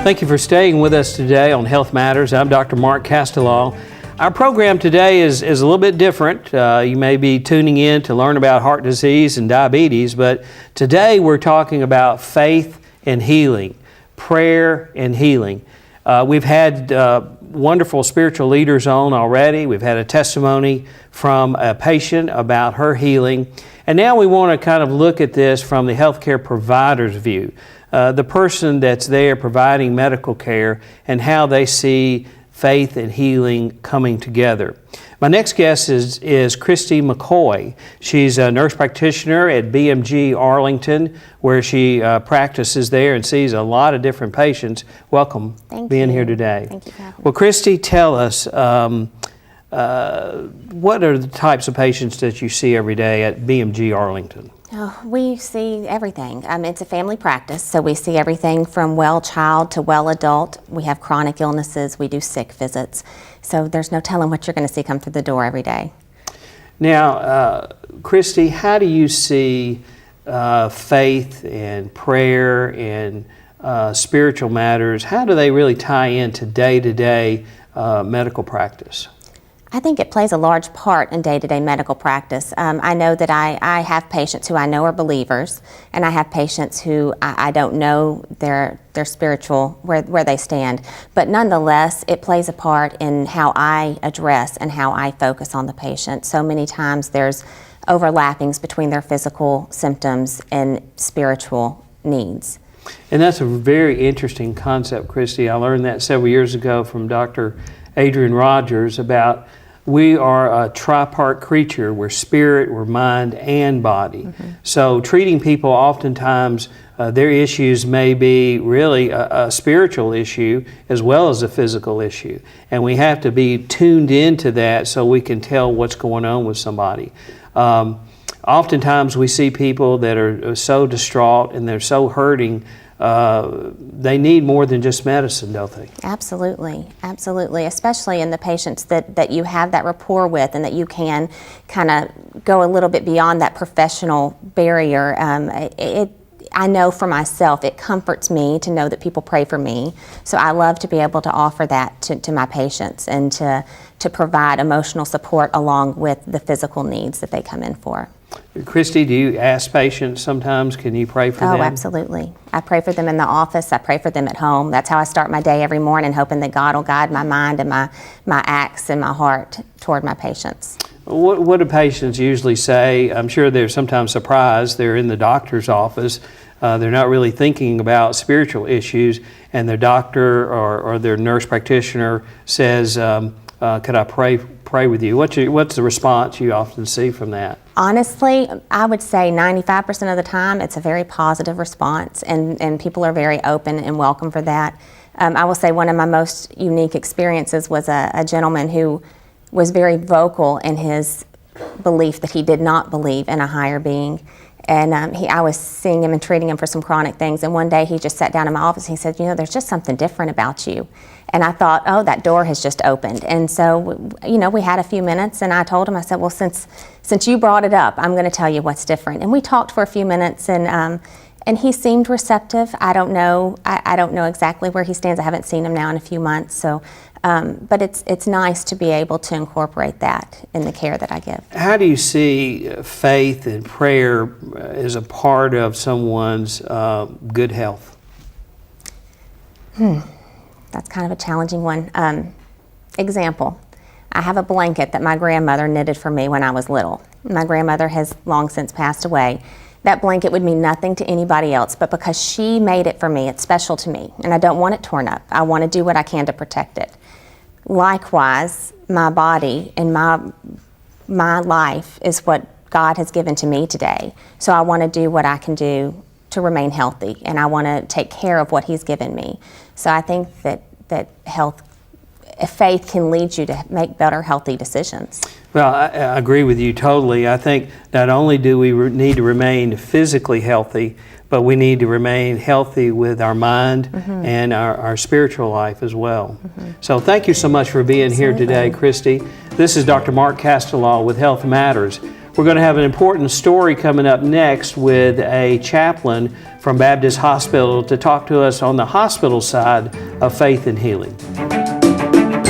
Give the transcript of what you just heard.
Thank you for staying with us today on Health Matters. I'm Dr. Mark Castellaw. Our program today is a little bit different. You may be tuning in to learn about heart disease and diabetes, but today we're talking about faith and healing, prayer and healing. We've had wonderful spiritual leaders on already. We've had a testimony from a patient about her healing. And now we want to kind of look at this from the healthcare provider's view, the person that's there providing medical care and how they see faith and healing coming together. My next guest is Christy McCoy. She's a nurse practitioner at BMG-Arlington, where she practices there and sees a lot of different patients. Welcome being here today. Thank you for having me. Well, Christy, tell us, what are the types of patients that you see every day at BMG-Arlington? Oh, we see everything. It's a family practice, so we see everything from well child to well adult. We have chronic illnesses. We do sick visits. So there's no telling what you're going to see come through the door every day. Now, Christy, how do you see faith and prayer and spiritual matters, how do they really tie into day-to-day medical practice? I think it plays a large part in day-to-day medical practice. I know that I have patients who I know are believers, and I have patients who I don't know their spiritual, where they stand. But nonetheless, it plays a part in how I address and how I focus on the patient. So many times there's overlappings between their physical symptoms and spiritual needs. And that's a very interesting concept, Christy. I learned that several years ago from Dr. Adrian Rogers about we are a tripart creature. We're spirit, we're mind, and body. Mm-hmm. So treating people oftentimes, their issues may be really a spiritual issue as well as a physical issue. And we have to be tuned into that so we can tell what's going on with somebody. Oftentimes we see people that are so distraught and they're so hurting, they need more than just medicine, don't they? Absolutely, absolutely, especially in the patients that you have that rapport with and that you can kind of go a little bit beyond that professional barrier. I know for myself, it comforts me to know that people pray for me. So I love to be able to offer that to my patients and to provide emotional support along with the physical needs that they come in for. Christy, do you ask patients sometimes, can you pray for them? Oh, absolutely. I pray for them in the office. I pray for them at home. That's how I start my day every morning, hoping that God will guide my mind and my acts and my heart toward my patients. What do patients usually say? I'm sure they're sometimes surprised. They're in the doctor's office. They're not really thinking about spiritual issues, and their doctor or their nurse practitioner says, could I pray with you? What's the response you often see from that? Honestly, I would say 95% of the time it's a very positive response, and people are very open and welcome for that. I will say one of my most unique experiences was a gentleman who was very vocal in his belief that he did not believe in a higher being. And I was seeing him and treating him for some chronic things, and one day he just sat down in my office and he said, there's just something different about you. And I thought, oh, that door has just opened. And so, we had a few minutes, and I told him, I said, well, since you brought it up, I'm going to tell you what's different. And we talked for a few minutes, and he seemed receptive. I don't know exactly where he stands. I haven't seen him now in a few months. So, but it's nice to be able to incorporate that in the care that I give. How do you see faith and prayer as a part of someone's good health? That's kind of a challenging one. Example, I have a blanket that my grandmother knitted for me when I was little. My grandmother has long since passed away. That blanket would mean nothing to anybody else, but because she made it for me, it's special to me, and I don't want it torn up. I want to do what I can to protect it. Likewise, my body and my life is what God has given to me today. So I want to do what I can do to remain healthy, and I want to take care of what He's given me. So I think that faith can lead you to make better, healthy decisions. Well, I agree with you totally. I think not only do we need to remain physically healthy, but we need to remain healthy with our mind and our spiritual life as well. So thank you so much for being here today, Christy. This is Dr. Mark Castellaw with Health Matters. We're going to have an important story coming up next with a chaplain from Baptist Hospital to talk to us on the hospital side of faith and healing.